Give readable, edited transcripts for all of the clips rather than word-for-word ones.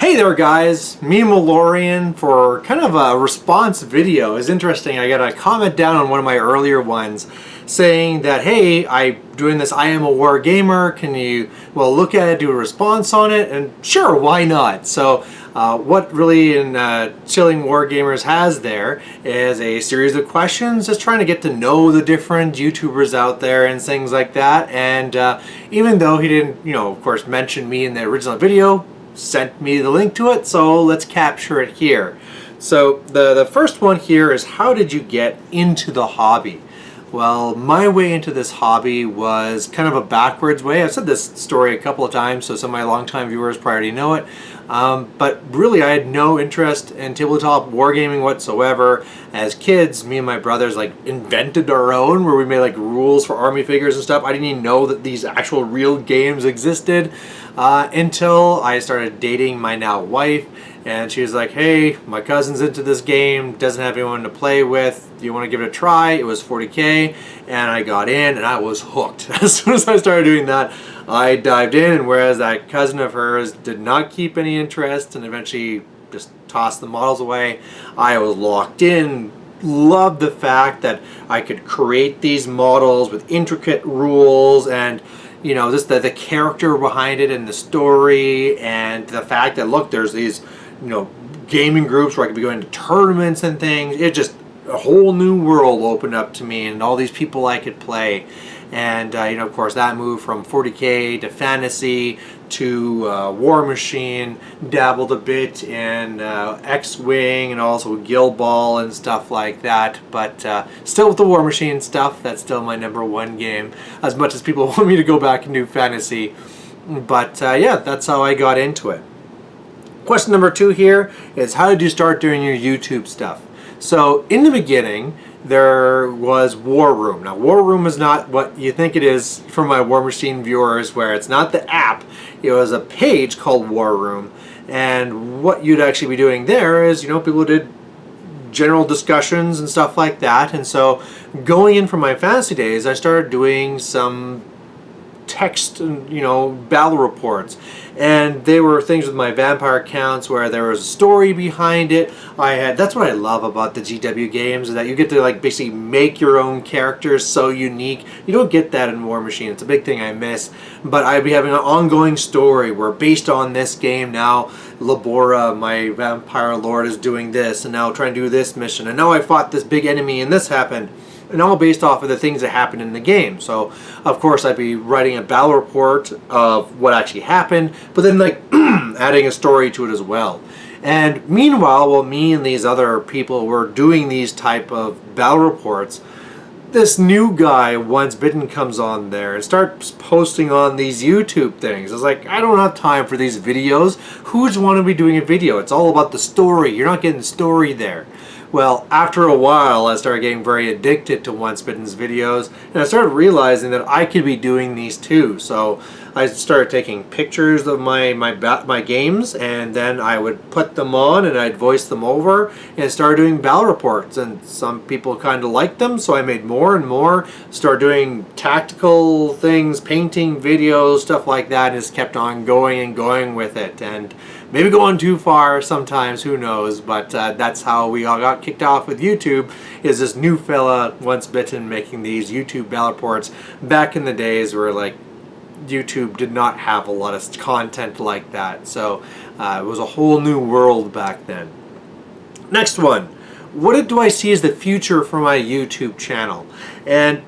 Hey there guys, me Malorian for kind of a response video. It's interesting, I got a comment down on one of my earlier ones saying that, hey, I'm doing this I am a Wargamer, can you, look at it, do a response on it, and sure, why not? So what really in Chilling Wargamers has there is a series of questions, just trying to get to know the different YouTubers out there and things like that. And even though he didn't, of course, mention me in the original video, sent me the link to it, so let's capture it here. So the first one here is, how did you get into the hobby? Well, my way into this hobby was kind of a backwards way. I've said this story a couple of times, so some of my longtime viewers probably already know it. But really, I had no interest in tabletop wargaming whatsoever. As kids, me and my brothers invented our own, where we made rules for army figures and stuff. I didn't even know that these actual real games existed until I started dating my now wife. And she was like, hey, my cousin's into this game, doesn't have anyone to play with, do you want to give it a try? It was 40K, and I got in, and I was hooked. As soon as I started doing that, I dived in, and whereas that cousin of hers did not keep any interest and eventually just tossed the models away, I was locked in. Loved the fact that I could create these models with intricate rules and just the character behind it and the story, and the fact that, look, there's these gaming groups where I could be going to tournaments and things. It just, a whole new world opened up to me and all these people I could play. And of course, that moved from 40K to fantasy to War Machine, dabbled a bit in X-Wing and also Guild Ball and stuff like that. But still with the War Machine stuff, that's still my #1 game, as much as people want me to go back and do fantasy. But yeah, that's how I got into it. Question number 2 here is, how did you start doing your YouTube stuff? So in the beginning, there was War Room. Now, War Room is not what you think it is for my War Machine viewers, where it's not the app. It was a page called War Room, and what you'd actually be doing there is, people did general discussions and stuff like that. And so going in from my fantasy days, I started doing some text and battle reports, and they were things with my vampire accounts where there was a story behind it. That's what I love about the GW games, is that you get to basically make your own characters so unique. You don't get that in War Machine. It's a big thing I miss. But I'd be having an ongoing story where, based on this game, now Labora, my vampire lord, is doing this, and now trying to do this mission, and now I fought this big enemy and this happened. And all based off of the things that happened in the game. So, of course, I'd be writing a battle report of what actually happened, but then adding a story to it as well. And meanwhile, while me and these other people were doing these type of battle reports, this new guy, Once Bitten, comes on there and starts posting on these YouTube things. It's like, I don't have time for these videos. Who's want to be doing a video? It's all about the story. You're not getting the story there. Well, after a while, I started getting very addicted to Once Bitten's videos, and I started realizing that I could be doing these too. So I started taking pictures of my games, and then I would put them on and I'd voice them over and start doing battle reports. And some people kind of liked them, so I made more and more. Started doing tactical things, painting videos, stuff like that, and just kept on going and going with it. And maybe going too far sometimes, who knows, but that's how we all got kicked off with YouTube, is this new fella, Once Bitten, making these YouTube battle reports back in the days where YouTube did not have a lot of content like that. So it was a whole new world back then. Next one, what do I see as the future for my YouTube channel? And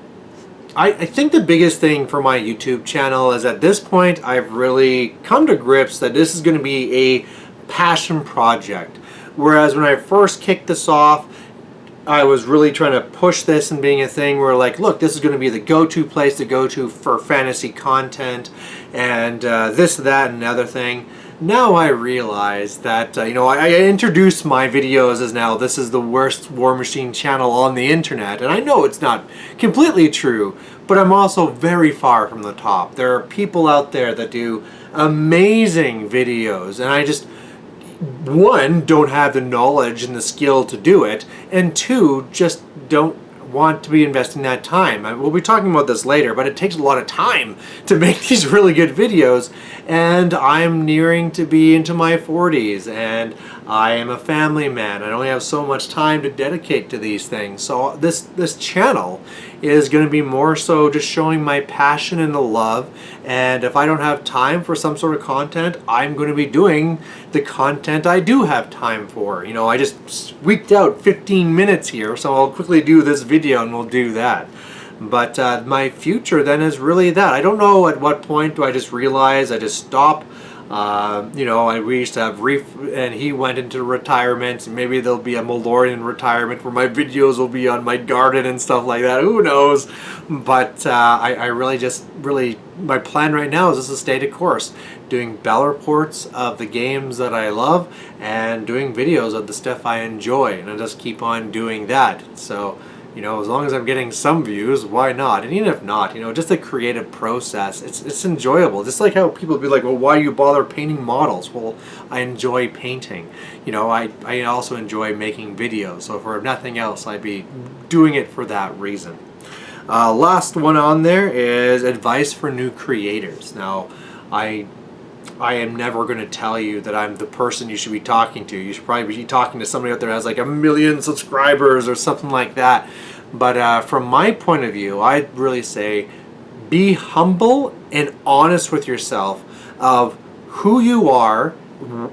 I think the biggest thing for my YouTube channel is, at this point, I've really come to grips that this is going to be a passion project. Whereas when I first kicked this off, I was really trying to push this and being a thing where, look, this is going to be the go-to place to go to for fantasy content, and this, that, and another thing. Now I realize that, I introduced my videos as, now this is the worst War Machine channel on the internet, and I know it's not completely true, but I'm also very far from the top. There are people out there that do amazing videos, and I just, one, don't have the knowledge and the skill to do it, and two, just don't want to be investing that time. We'll be talking about this later, but it takes a lot of time to make these really good videos, and I'm nearing to be into my 40s, and I am a family man. I only have so much time to dedicate to these things. So this channel is going to be more so just showing my passion and the love, and if I don't have time for some sort of content, I'm going to be doing the content I do have time for. You know, I just squeaked out 15 minutes here, so I'll quickly do this video and we'll do that. But my future then is really that. I don't know at what point do I just realize I just stop. You know, we used to have and he went into retirement. Maybe there'll be a Malorian retirement where my videos will be on my garden and stuff like that. Who knows? But I really, my plan right now is just to stay the course, doing battle reports of the games that I love and doing videos of the stuff I enjoy, and I just keep on doing that. So, you know, as long as I'm getting some views, why not? And even if not, you know, just the creative process, it's enjoyable. Just like how people be like, well, why do you bother painting models? Well, I enjoy painting. You know, I also enjoy making videos. So for nothing else, I'd be doing it for that reason. Last one on there is advice for new creators. Now, I am never going to tell you that I'm the person you should be talking to. You should probably be talking to somebody out there that has like 1 million subscribers or something like that. But from my point of view, I'd really say be humble and honest with yourself of who you are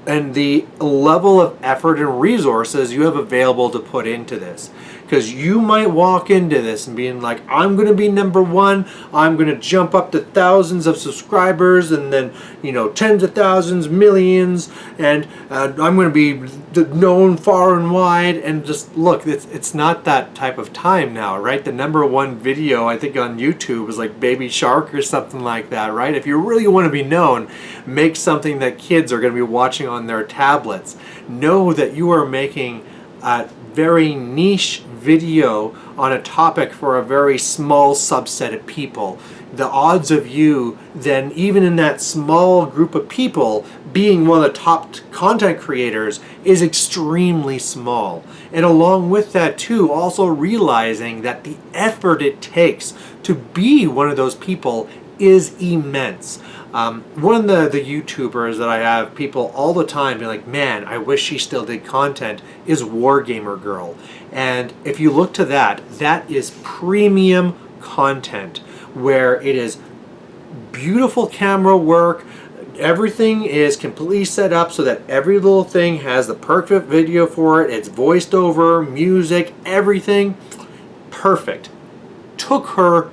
and the level of effort and resources you have available to put into this. Because you might walk into this and being like, I'm going to be #1, I'm going to jump up to thousands of subscribers, and then, you know, tens of thousands, millions, and I'm going to be known far and wide. And just look, it's not that type of time now, right? The #1 video I think on YouTube is like Baby Shark or something like that, right? If you really want to be known, make something that kids are going to be watching on their tablets. Know that you are making a very niche video on a topic for a very small subset of people. The odds of you then, even in that small group of people, being one of the top content creators is extremely small. And along with that too, also realizing that the effort it takes to be one of those people is immense. One of the YouTubers that I have people all the time be like, man, I wish she still did content, is Wargamer Girl. And if you look to that, that is premium content where it is beautiful camera work. Everything is completely set up so that every little thing has the perfect video for it. It's voiced over, music, everything perfect. Took her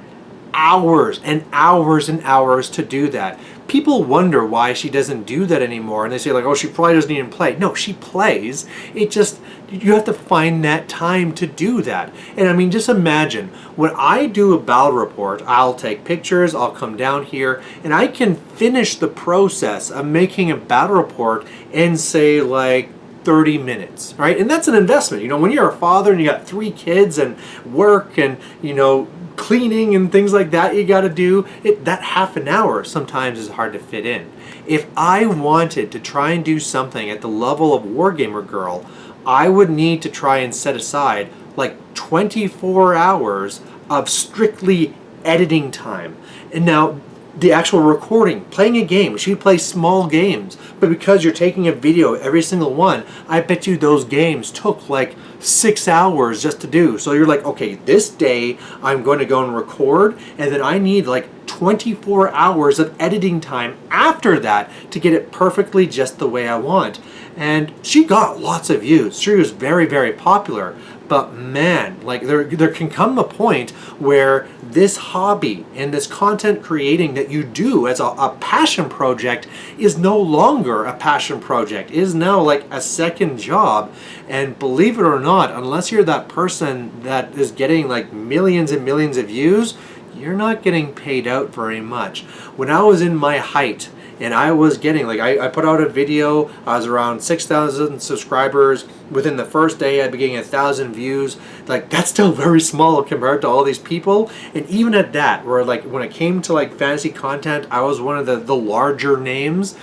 hours and hours and hours to do that. People wonder why she doesn't do that anymore, and they say like, oh, she probably doesn't even play. No, she plays. It just, you have to find that time to do that. And I mean, just imagine, when I do a battle report, I'll take pictures, I'll come down here, and I can finish the process of making a battle report in, say, like 30 minutes, right? And that's an investment. You know, when you're a father and you got 3 kids and work and, you know, cleaning and things like that you got to do, that half an hour sometimes is hard to fit in. If I wanted to try and do something at the level of Wargamer Girl, I would need to try and set aside like 24 hours of strictly editing time. And now the actual recording, playing a game, she plays small games, but because you're taking a video every single one, I bet you those games took like 6 hours just to do. So you're like, okay, this day I'm going to go and record, and then I need like 24 hours of editing time after that to get it perfectly just the way I want. And she got lots of views. She was very, very popular. But man, like there can come a point where this hobby and this content creating that you do as a passion project is no longer a passion project. It is now like a second job. And believe it or not, unless you're that person that is getting like millions and millions of views, you're not getting paid out very much. When I was in my height, and I was getting, like, I put out a video, I was around 6,000 subscribers. Within the first day, I'd be getting 1,000 views. Like, that's still very small compared to all these people. And even at that, where, like, when it came to, like, fantasy content, I was one of the larger names.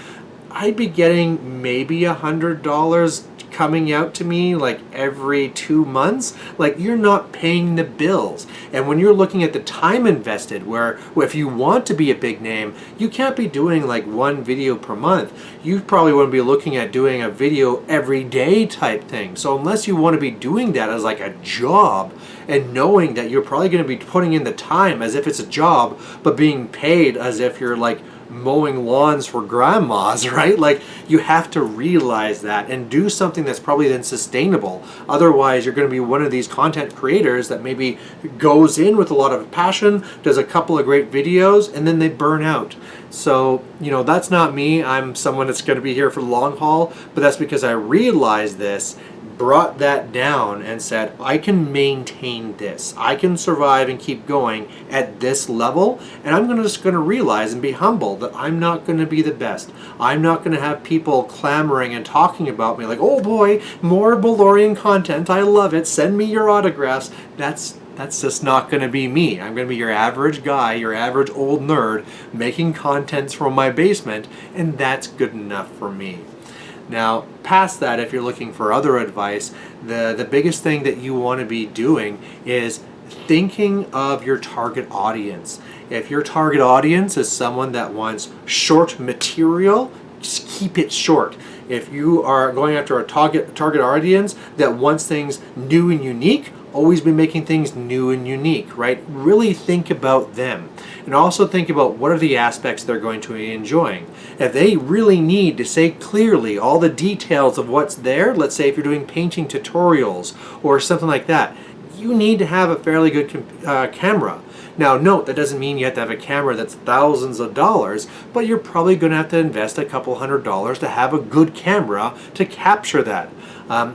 I'd be getting maybe $100 coming out to me like every 2 months. Like, you're not paying the bills. And when you're looking at the time invested, where if you want to be a big name, you can't be doing like one video per month. You probably want to be looking at doing a video every day type thing. So unless you want to be doing that as like a job, and knowing that you're probably going to be putting in the time as if it's a job, but being paid as if you're like mowing lawns for grandmas, right? Like, you have to realize that and do something that's probably then sustainable. Otherwise, you're going to be one of these content creators that maybe goes in with a lot of passion, does a couple of great videos, and then they burn out. So, that's not me. I'm someone that's going to be here for the long haul, but that's because I realized this, brought that down, and said, I can maintain this. I can survive and keep going at this level, and I'm just going to realize and be humble that I'm not going to be the best. I'm not going to have people clamoring and talking about me like, oh boy, more Balorian content, I love it, send me your autographs. That's just not going to be me. I'm going to be your average guy, your average old nerd, making contents from my basement, and that's good enough for me. Now, past that, if you're looking for other advice, the biggest thing that you want to be doing is thinking of your target audience. If your target audience is someone that wants short material, just keep it short. If you are going after a target audience that wants things new and unique, always be making things new and unique, right? Really think about them. And also think about what are the aspects they're going to be enjoying. If they really need to say clearly all the details of what's there, let's say if you're doing painting tutorials or something like that, you need to have a fairly good camera. Now note, that doesn't mean you have to have a camera that's thousands of dollars, but you're probably going to have to invest a couple $100 to have a good camera to capture that.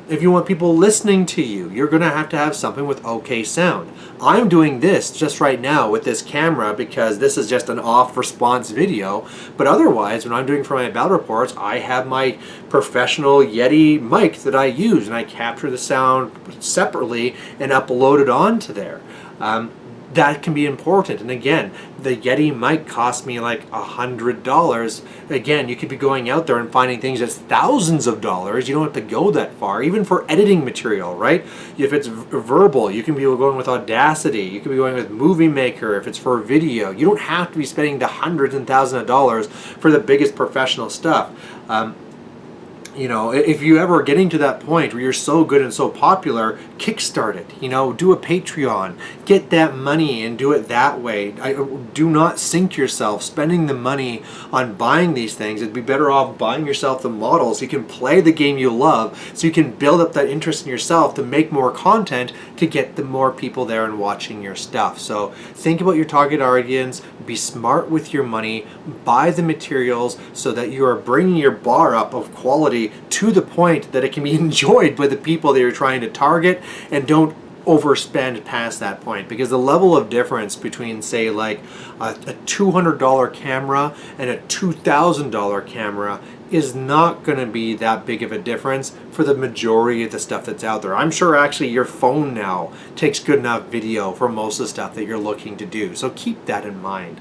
If you want people listening to you, you're going to have something with okay sound. I'm doing this just right now with this camera because this is just an off response video, but otherwise when I'm doing for my battle reports, I have my professional Yeti mic that I use, and I capture the sound separately and upload it onto there. That can be important. And again, the Yeti mic cost me like $100. Again, you could be going out there and finding things that's thousands of dollars. You don't have to go that far, even for editing material, right? If it's verbal, you can be going with Audacity. You can be going with Movie Maker if it's for video. You don't have to be spending the hundreds and thousands of dollars for the biggest professional stuff. If you ever getting to that point where you're so good and so popular, kickstart it. Do a Patreon, get that money and do it that way. Do not sink yourself spending the money on buying these things. It'd be better off buying yourself the model so you can play the game you love, so you can build up that interest in yourself to make more content to get the more people there and watching your stuff. So think about your target audience, be smart with your money, buy the materials so that you are bringing your bar up of quality to the point that it can be enjoyed by the people that you're trying to target, and don't overspend past that point, because the level of difference between, say, like a $200 camera and a $2,000 camera is not going to be that big of a difference for the majority of the stuff that's out there. I'm sure actually your phone now takes good enough video for most of the stuff that you're looking to do, so keep that in mind.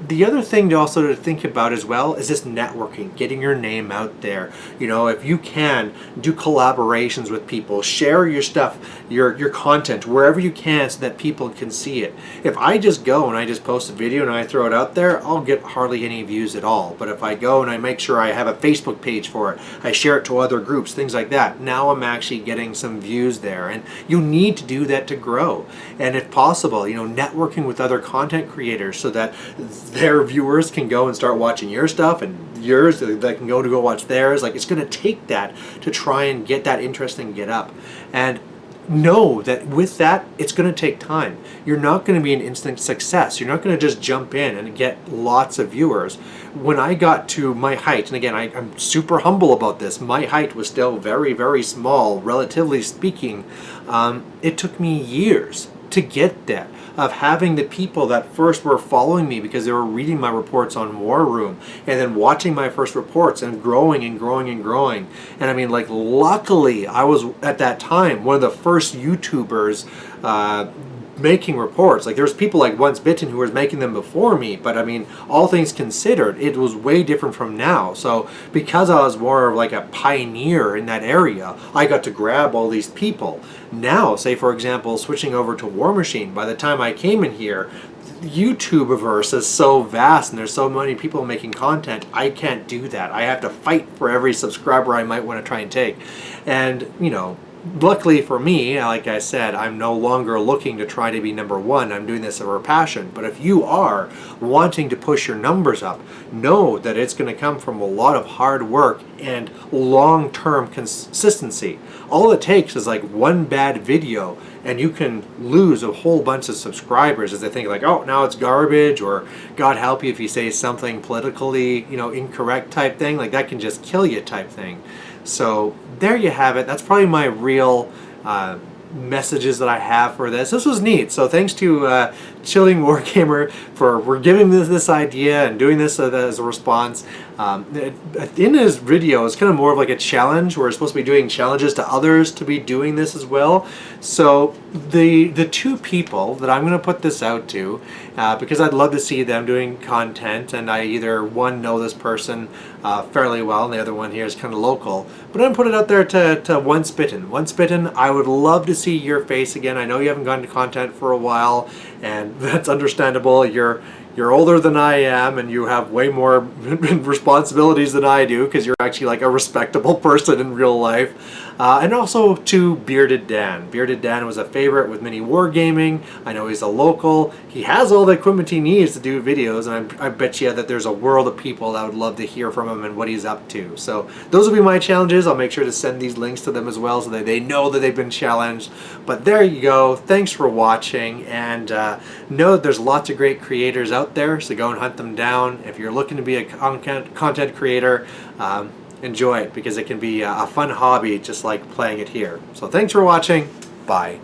The other thing to think about as well is just networking, getting your name out there. If you can, do collaborations with people, share your stuff, your content wherever you can so that people can see it. If I just go and I just post a video and I throw it out there, I'll get hardly any views at all. But if I go and I make sure I have a Facebook page for it, I share it to other groups, things like that, now I'm actually getting some views there. And you need to do that to grow. And if possible, networking with other content creators so that their viewers can go and start watching your stuff, and yours that can go watch theirs. Like, it's going to take that to try and get that interest and get up. And know that with that, it's going to take time. You're not going to be an instant success. You're not going to just jump in and get lots of viewers. When I got to my height, and again, I'm super humble about this, my height was still very, very small, relatively speaking. It took me years to get that, of having the people that first were following me because they were reading my reports on War Room, and then watching my first reports and growing and growing and growing. And I mean, like, luckily I was at that time one of the first YouTubers making reports. Like there's people like Once Bitten who was making them before me, but I mean, all things considered, it was way different from now. So because I was more of like a pioneer in that area, I got to grab all these people. Now, say for example, switching over to War Machine, by the time I came in here, YouTubeverse is so vast and there's so many people making content, I can't do that. I have to fight for every subscriber I might want to try and take. And, you know, luckily for me, like I said, I'm no longer looking to try to be number one. I'm doing this for a passion. But if you are wanting to push your numbers up, know that it's going to come from a lot of hard work and long-term consistency. All it takes is like one bad video and you can lose a whole bunch of subscribers as they think like, oh, now it's garbage, or God help you if you say something politically, you know, incorrect type thing. Like that can just kill you type thing. So there you have it. That's probably my real messages that I have for this. This was neat. So thanks to Chilling Wargamer for giving me this idea and doing this as a response. In his video, it's kind of more of like a challenge. We're supposed to be doing challenges to others to be doing this as well. So the two people that I'm going to put this out to, because I'd love to see them doing content, and I either one know this person fairly well, and the other one here is kind of local. But I'm going to put it out there to Once Bitten. Once Bitten, I would love to see your face again. I know you haven't gone to content for a while, and that's understandable. You're older than I am, and you have way more responsibilities than I do, because you're actually like a respectable person in real life. And also to Bearded Dan. Bearded Dan was a favorite with Mini Wargaming. I know he's a local. He has all the equipment he needs to do videos, and I bet you that there's a world of people that would love to hear from him and what he's up to. So those will be my challenges. I'll make sure to send these links to them as well so that they know that they've been challenged. But there you go. Thanks for watching, and know that there's lots of great creators out there, so go and hunt them down. If you're looking to be a content creator, enjoy it, because it can be a fun hobby just like playing it here. So thanks for watching. Bye.